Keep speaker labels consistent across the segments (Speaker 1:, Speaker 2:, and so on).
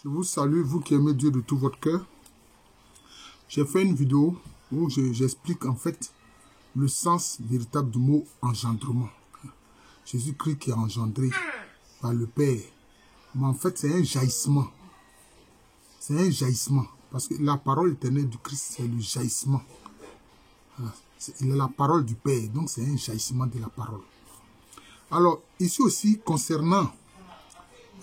Speaker 1: Je vous salue, vous qui aimez Dieu de tout votre cœur. J'ai fait une vidéo où j'explique en fait le sens véritable du mot engendrement. Jésus-Christ qui est engendré par le Père. Mais en fait, c'est un jaillissement. C'est un jaillissement. Parce que la parole éternelle du Christ, c'est le jaillissement. Il est la parole du Père. Donc, c'est un jaillissement de la parole. Alors, ici aussi, concernant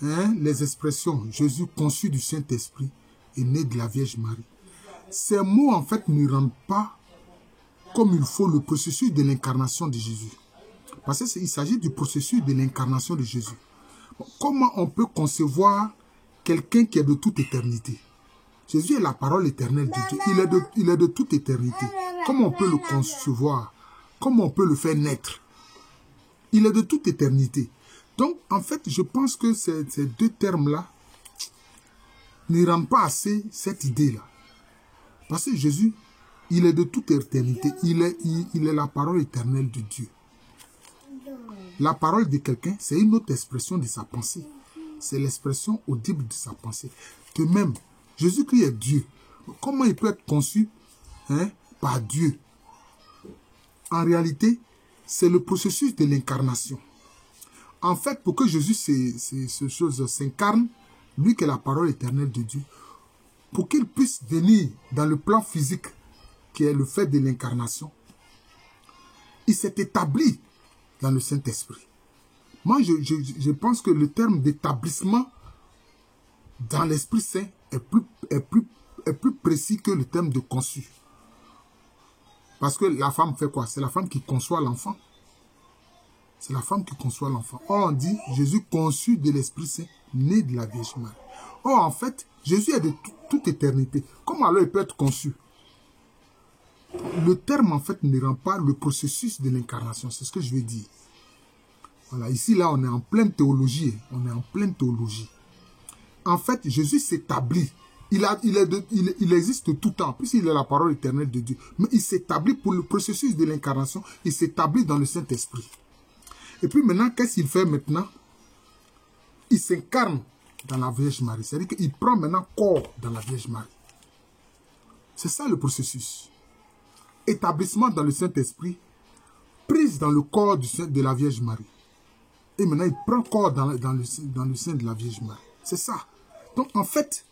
Speaker 1: les expressions Jésus conçu du Saint-Esprit et né de la Vierge Marie. Ces mots, en fait, ne rendent pas comme il faut le processus de l'incarnation de Jésus. Parce qu'il s'agit du processus de l'incarnation de Jésus. Comment on peut concevoir quelqu'un qui est de toute éternité? Jésus est la parole éternelle de Dieu. Il est de toute éternité. Comment on peut le concevoir? Comment on peut le faire naître? Il est de toute éternité. Donc, en fait, je pense que ces deux termes-là ne rendent pas assez cette idée-là. Parce que Jésus, il est de toute éternité. Il est la parole éternelle de Dieu. La parole de quelqu'un, c'est une autre expression de sa pensée. C'est l'expression audible de sa pensée. De même, Jésus-Christ est Dieu. Comment il peut être conçu par Dieu? En réalité, c'est le processus de l'incarnation. En fait, pour que Jésus s'incarne, lui qui est la parole éternelle de Dieu, pour qu'il puisse venir dans le plan physique, qui est le fait de l'incarnation, il s'est établi dans le Saint-Esprit. Moi, je pense que le terme d'établissement dans l'Esprit Saint est plus précis que le terme de conçu. Parce que la femme fait quoi? C'est la femme qui conçoit l'enfant. C'est la femme qui conçoit l'enfant. Or, on dit Jésus conçu de l'Esprit Saint, né de la Vierge Marie. Or, en fait, Jésus est de toute éternité. Comment alors il peut être conçu? Le terme, en fait, ne rend pas le processus de l'incarnation. C'est ce que je veux dire. Voilà, ici, là, on est en pleine théologie. On est en pleine théologie. En fait, Jésus s'établit. Il existe tout le temps, puisqu'il est la parole éternelle de Dieu. Mais il s'établit pour le processus de l'incarnation. Il s'établit dans le Saint-Esprit. Et puis maintenant, qu'est-ce qu'il fait maintenant? Il s'incarne dans la Vierge Marie. C'est-à-dire qu'il prend maintenant corps dans la Vierge Marie. C'est ça le processus. Établissement dans le Saint-Esprit, prise dans le corps de la Vierge Marie. Et maintenant, il prend corps dans le sein de la Vierge Marie. C'est ça. Donc, en fait,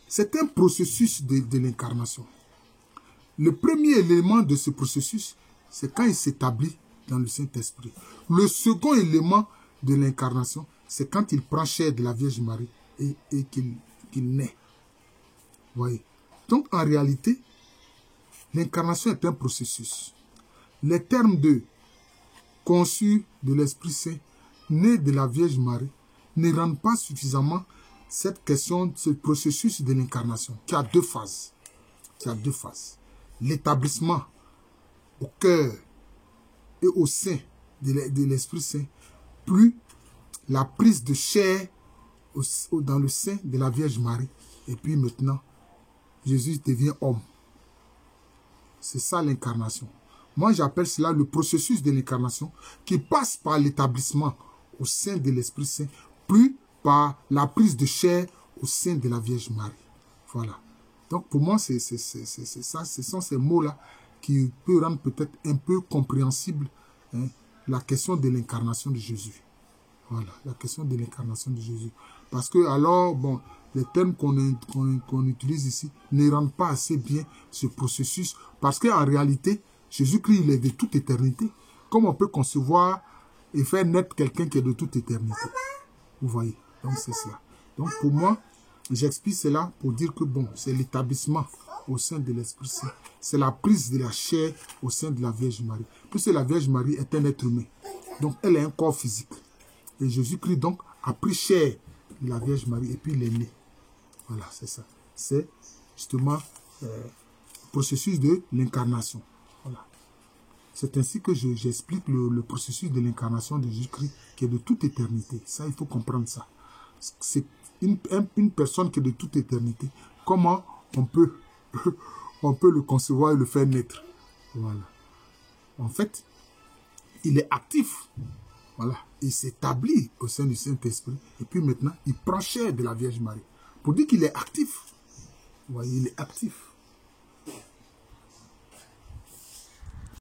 Speaker 1: c'est un processus de l'incarnation. Le premier élément de ce processus, c'est quand il s'établit dans le Saint-Esprit. Le second élément de l'incarnation, c'est quand il prend chair de la Vierge Marie et qu'il naît. Vous voyez? Donc, en réalité, l'incarnation est un processus. Les termes de conçu de l'Esprit Saint, né de la Vierge Marie, ne rendent pas suffisamment cette question, ce processus de l'incarnation, qui a deux phases. Qui a deux phases. L'établissement au cœur et au sein de l'Esprit Saint, plus la prise de chair dans le sein de la Vierge Marie. Et puis maintenant, Jésus devient homme. C'est ça l'incarnation. Moi, j'appelle cela le processus de l'incarnation qui passe par l'établissement au sein de l'Esprit Saint, plus par la prise de chair au sein de la Vierge Marie. Voilà. Donc, pour moi, c'est ça. Ce sont ces mots-là qui peuvent rendre peut-être un peu compréhensible la question de l'incarnation de Jésus. Voilà, la question de l'incarnation de Jésus. Parce que alors, bon, les termes qu'on utilise ici ne rendent pas assez bien ce processus. Parce qu'en réalité, Jésus-Christ, il est de toute éternité. Comment on peut concevoir et faire naître quelqu'un qui est de toute éternité? Vous voyez, donc c'est cela. Donc pour moi, j'explique cela pour dire que bon, c'est l'établissement au sein de l'Esprit Saint. C'est la prise de la chair au sein de la Vierge Marie. Puisque la Vierge Marie est un être humain. Donc elle est un corps physique. Et Jésus-Christ donc a pris chair de la Vierge Marie et puis il est né. Voilà, c'est ça. C'est justement le processus de l'incarnation. Voilà. C'est ainsi que j'explique le processus de l'incarnation de Jésus-Christ qui est de toute éternité. Ça, il faut comprendre ça. C'est une personne qui est de toute éternité. Comment on peut le concevoir et le faire naître? Voilà. En fait, il est actif. Voilà. Il s'établit au sein du Saint-Esprit. Et puis maintenant, il prend chair de la Vierge Marie. Pour dire qu'il est actif. Vous voyez, il est actif.